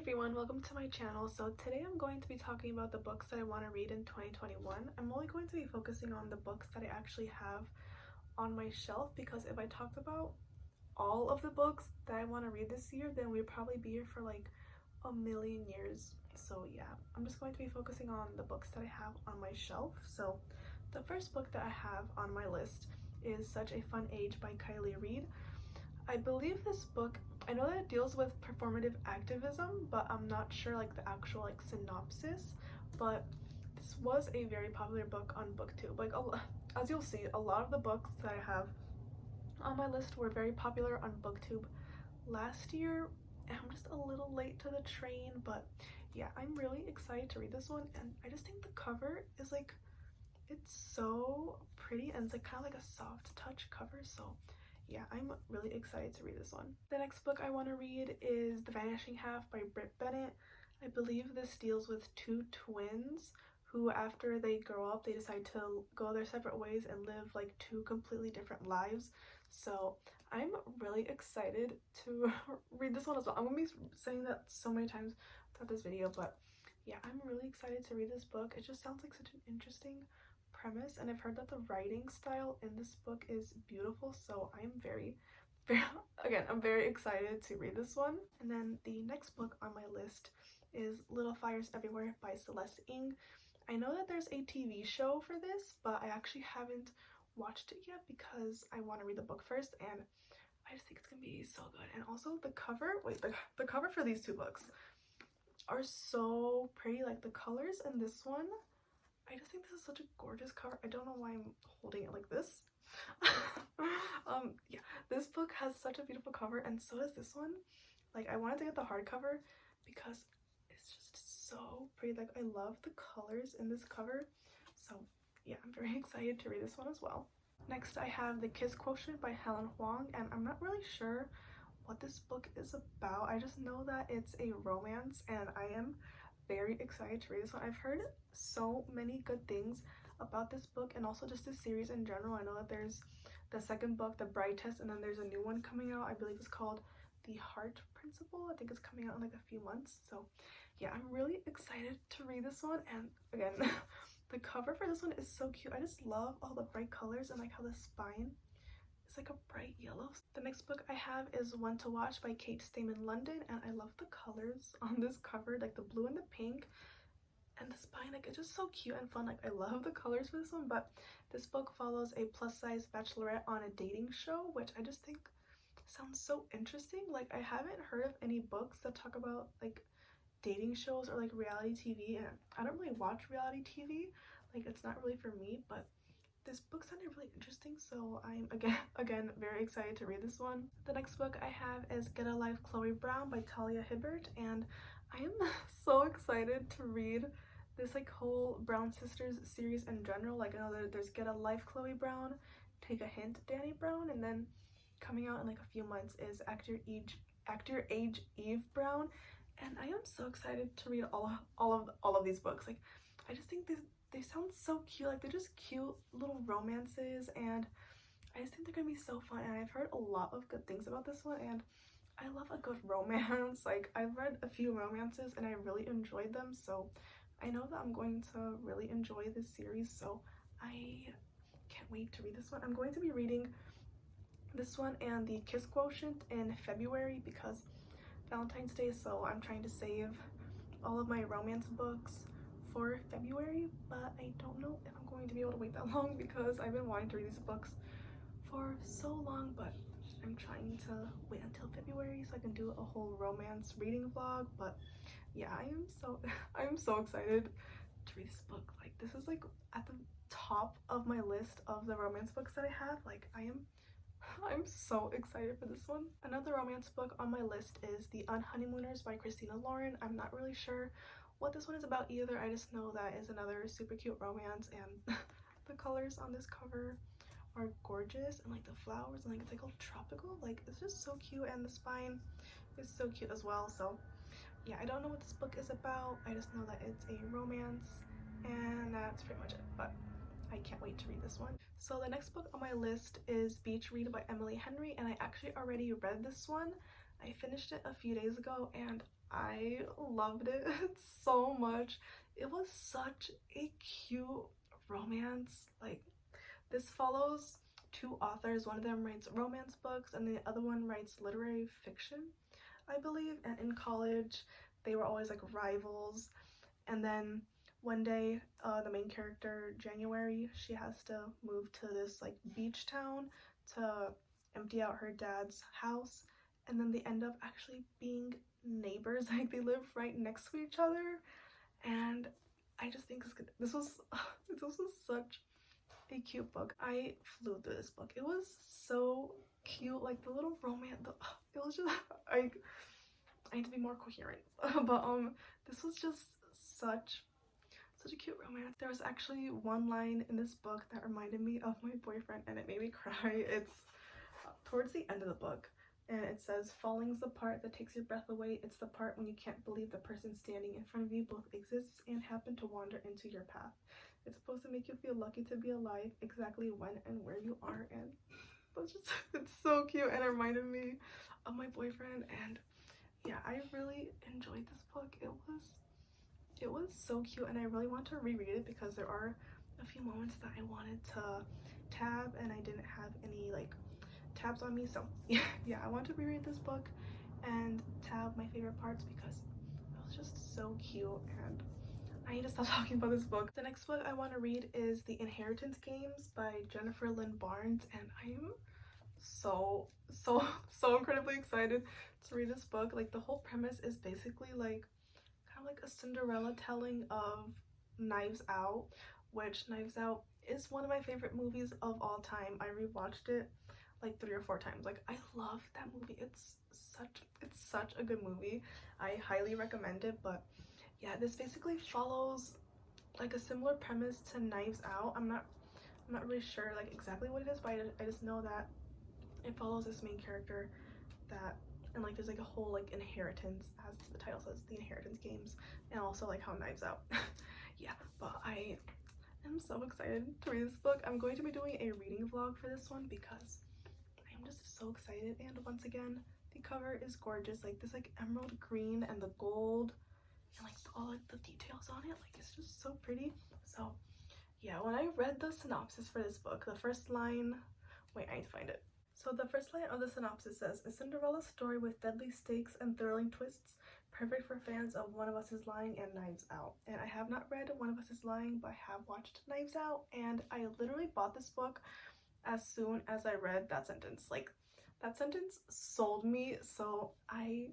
everyone, welcome to my channel. So today I'm going to be talking about the books that I want to read in 2021. I'm only going to be focusing on the books that I actually have on my shelf, because if I talked about all of the books that I want to read this year, then we'd probably be here for like a million years. So yeah, I'm just going to be focusing on the books that I have on my shelf. So the first book that I have on my list is Such a Fun Age by Kylie Reid. I believe this book, I know that it deals with performative activism, but I'm not sure like the actual like synopsis. But this was a very popular book on BookTube. Like as you'll see, a lot of the books that I have on my list were very popular on BookTube last year, and I'm just a little late to the train. But yeah, I'm really excited to read this one, and I just think the cover is like, it's so pretty, and it's like kind of like a soft touch cover. So yeah, I'm really excited to read this one. The next book I want to read is The Vanishing Half by Britt Bennett. I believe this deals with two twins who, after they grow up, they decide to go their separate ways and live like two completely different lives. So I'm really excited to read this one as well. I'm gonna be saying that so many times throughout this video, but yeah, I'm really excited to read this book. It just sounds like such an interesting premise, and I've heard that the writing style in this book is beautiful, so I'm very I'm very excited to read this one. And then the next book on my list is Little Fires Everywhere by Celeste Ng. I know that there's a TV show for this, but I actually haven't watched it yet because I want to read the book first, and I just think it's gonna be so good. And also the cover, the cover for these two books are so pretty. Like the colors in this one, I just think this is such a gorgeous cover. I don't know why I'm holding it like this. Yeah, this book has such a beautiful cover, and so does this one. Like, I wanted to get the hardcover because it's just so pretty. Like, I love the colors in this cover. So yeah, I'm very excited to read this one as well. Next, I have The Kiss Quotient by Helen Huang, and I'm not really sure what this book is about. I just know that it's a romance, and I am very excited to read this one. I've heard so many good things about this book, and also just this series in general. I know that there's the second book, The Bride Test, and then there's a new one coming out. I believe it's called The Heart Principle. I think it's coming out in like a few months. So yeah, I'm really excited to read this one. And again, the cover for this one is so cute. I just love all the bright colors, and like how the spine is like a bright yellow. The next book I have is One to Watch by Kate Stayman London, and I love the colors on this cover, like the blue and the pink, and the spine, like it's just so cute and fun. Like I love the colors for this one. But this book follows a plus-size bachelorette on a dating show, which I just think sounds so interesting. Like I haven't heard of any books that talk about like dating shows or like reality TV, and I don't really watch reality TV. Like it's not really for me, but this book sounded really interesting, so I'm again very excited to read this one. The next book I have is Get a Life Chloe Brown by Talia Hibbert, and I am so excited to read this like whole Brown Sisters series in general. Like I know that there's Get a Life Chloe Brown, Take a Hint Danny Brown, and then coming out in like a few months is Act Your Age Eve Brown, and I am so excited to read all of these books. Like I just think they sound so cute. Like they're just cute little romances, and I just think they're gonna be so fun. And I've heard a lot of good things about this one, and I love a good romance. Like I've read a few romances and I really enjoyed them, so I know that I'm going to really enjoy this series. So I can't wait to read this one. I'm going to be reading this one and The Kiss Quotient in February because Valentine's Day, so I'm trying to save all of my romance books for February, but I don't know if I'm going to be able to wait that long because I've been wanting to read these books for so long. But I'm trying to wait until February so I can do a whole romance reading vlog. But yeah, I'm so excited to read this book. Like this is like at the top of my list of the romance books that I have. Like I'm so excited for this one. Another romance book on my list is The Honeymooners by Christina Lauren. I'm not really sure what this one is about either. I just know that is another super cute romance, and the colors on this cover are gorgeous, and like the flowers, and like it's like all tropical. Like it's just so cute, and the spine is so cute as well. So yeah, I don't know what this book is about. I just know that it's a romance, and that's pretty much it. But I can't wait to read this one. So the next book on my list is Beach Read by Emily Henry, and I actually already read this one. I finished it a few days ago, and I loved it so much. It was such a cute romance. Like, this follows two authors. One of them writes romance books and the other one writes literary fiction, I believe. And in college they were always like rivals, and then one day the main character, January, she has to move to this like beach town to empty out her dad's house, and then they end up actually being neighbors. Like, they live right next to each other. And I just think this was this was such a cute book. I flew through this book. It was so cute. Like, the little romance, it was just I need to be more coherent. But this was just such a cute romance. There was actually one line in this book that reminded me of my boyfriend, and it made me cry. It's towards the end of the book, and it says, "Falling's the part that takes your breath away. It's the part when you can't believe the person standing in front of you both exists and happen to wander into your path. It's supposed to make you feel lucky to be alive, exactly when and where you are." And it's so cute, and it reminded me of my boyfriend. And yeah, I really enjoyed this book. It was so cute, and I really want to reread it because there are a few moments that I wanted to tab and I didn't have any like tabs on me. So yeah, I want to reread this book and tab my favorite parts because it was just so cute, and I need to stop talking about this book. The next book I want to read is The Inheritance Games by Jennifer Lynn Barnes, and I am so incredibly excited to read this book. Like, the whole premise is basically like kind of like a Cinderella telling of Knives Out, which Knives Out is one of my favorite movies of all time. I rewatched it like 3 or 4 times. Like, I love that movie. It's such a good movie. I highly recommend it. But yeah, this basically follows like a similar premise to Knives Out. I'm not really sure like exactly what it is, but I just know that it follows this main character that, and like there's like a whole like inheritance, as the title says, The Inheritance Games, and also like how Knives Out. Yeah, but I am so excited to read this book. I'm going to be doing a reading vlog for this one because I'm just so excited. And once again, the cover is gorgeous. Like, this like emerald green and the gold and like all like the details on it, like it's just so pretty. So yeah, when I read the synopsis for this book, the first line, wait, I need to find it. So the first line of the synopsis says, "A Cinderella story with deadly stakes and thrilling twists, perfect for fans of One of Us is Lying and Knives Out." And I have not read One of Us is Lying, but I have watched Knives Out, and I literally bought this book as soon as I read that sentence. Like, that sentence sold me, so I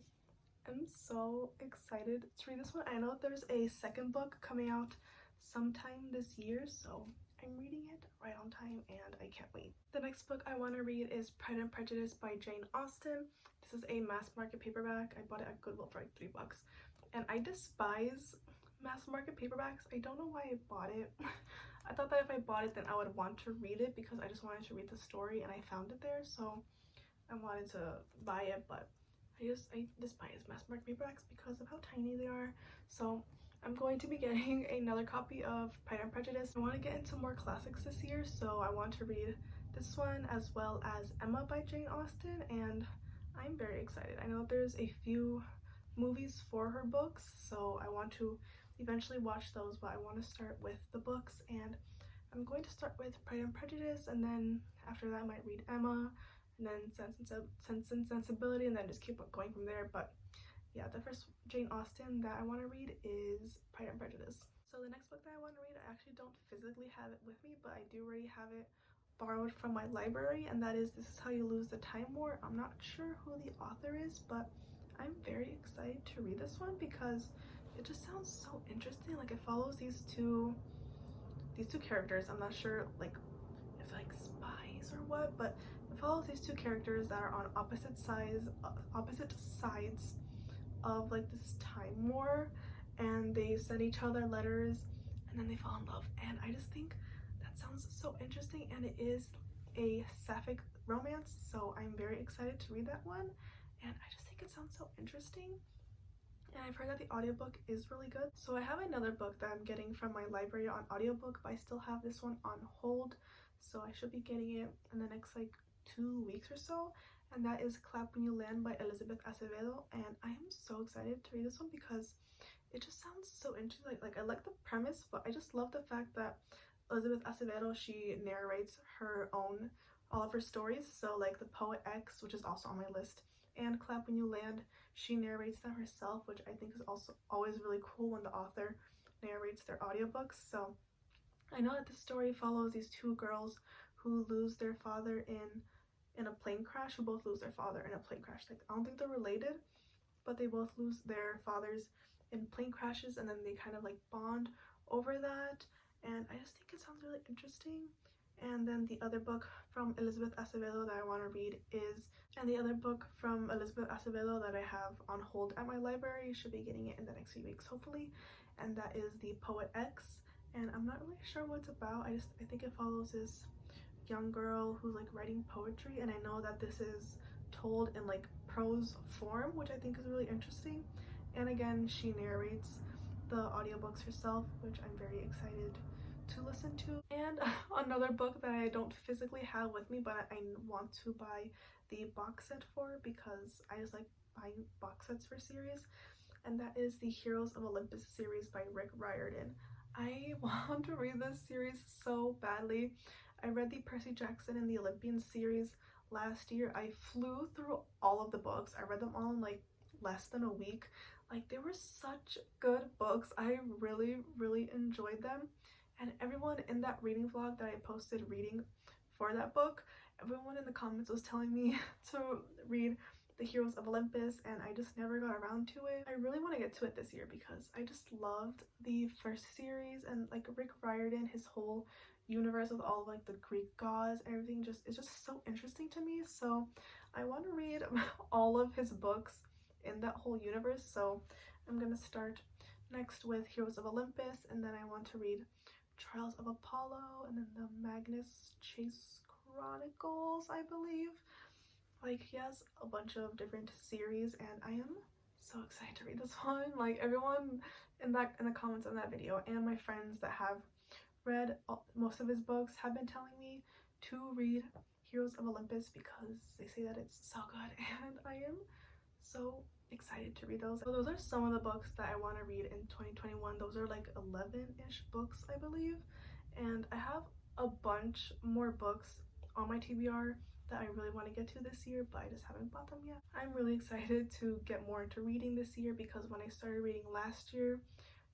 am so excited to read this one. I know there's a second book coming out sometime this year, so I'm reading it right on time and I can't wait. The next book I want to read is Pride and Prejudice by Jane Austen. This is a mass market paperback. I bought it at Goodwill for like $3, and I despise mass market paperbacks. I don't know why I bought it. I thought that if I bought it then I would want to read it because I just wanted to read the story, and I found it there, so I wanted to buy it. But I despise mass market paperbacks because of how tiny they are. So I'm going to be getting another copy of Pride and Prejudice. I want to get into more classics this year, so I want to read this one as well as Emma by Jane Austen, and I'm very excited. I know there's a few movies for her books, so I want to eventually watch those, but I want to start with the books, and I'm going to start with Pride and Prejudice, and then after that I might read Emma, and then Sense and Sensibility, and then just keep going from there. But yeah, the first Jane Austen that I want to read is Pride and Prejudice. So the next book that I want to read, I actually don't physically have it with me, but I do already have it borrowed from my library, and that is This Is How You Lose the Time War. I'm not sure who the author is, but I'm very excited to read this one because it just sounds so interesting. Like, it follows these two characters. I'm not sure like if they're like spies or what, but it follows these two characters that are on opposite sides of like this time war, and they send each other letters and then they fall in love. And I just think that sounds so interesting, and it is a sapphic romance, so I'm very excited to read that one, and I just think it sounds so interesting. And I've heard that the audiobook is really good. So I have another book that I'm getting from my library on audiobook, but I still have this one on hold, so I should be getting it in the next like 2 weeks or so. and that is Clap When You Land by Elizabeth Acevedo. And I am so excited to read this one because it just sounds so interesting. Like I like the premise, but I just love the fact that Elizabeth Acevedo, she narrates her own, all of her stories. So like The Poet X, which is also on my list, and Clap When You Land, she narrates them herself, which I think is also always really cool when the author narrates their audiobooks. So I know that this story follows these two girls who lose their father in a plane crash, who both lose their father in a plane crash. Like I don't think they're related, but they both lose their fathers in plane crashes, and then they kind of like bond over that. And I just think it sounds really interesting. And then the other book from Elizabeth Acevedo that I want to read is, and the other book from Elizabeth Acevedo that I have on hold at my library, should be getting it in the next few weeks hopefully, and that is The Poet X. And I'm not really sure what it's about. I think it follows this young girl who's like writing poetry, and I know that this is told in like prose form, which I think is really interesting. And again, she narrates the audiobooks herself, which I'm very excited to listen to. And another book that I don't physically have with me, but I want to buy the box set for because I just like buying box sets for series, and that is the Heroes of Olympus series by Rick Riordan. I want to read this series so badly. I read the Percy Jackson and the Olympian series last year. I flew through all of the books. I read them all in like less than a week. Like they were such good books. I really enjoyed them. And everyone in that reading vlog that I posted reading for that book, everyone in the comments was telling me to read the Heroes of Olympus, and I just never got around to it. I really want to get to it this year because I just loved the first series, and like Rick Riordan, his whole universe with all of like the Greek gods, everything just is just so interesting to me. So I want to read all of his books in that whole universe. So I'm gonna start next with Heroes of Olympus, and then I want to read Trials of Apollo, and then the Magnus Chase Chronicles, I believe. Like he has a bunch of different series, and I am so excited to read this one. Like everyone in the comments on that video, and my friends that have read most of his books, have been telling me to read Heroes of Olympus because they say that it's so good, and I am so excited to read those. So those are some of the books that I want to read in 2021. Those are like 11-ish books, I believe, and I have a bunch more books on my TBR that I really want to get to this year, but I just haven't bought them yet. I'm really excited to get more into reading this year because when I started reading last year,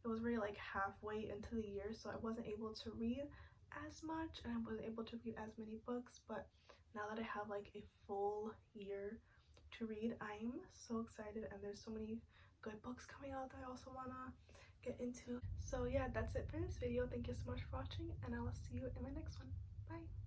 it was really like halfway into the year, so I wasn't able to read as much and I wasn't able to read as many books. But now that I have like a full year to read, I'm so excited, and there's so many good books coming out that I also want to get into. So yeah, that's it for this video. Thank you so much for watching, and I will see you in my next one. Bye.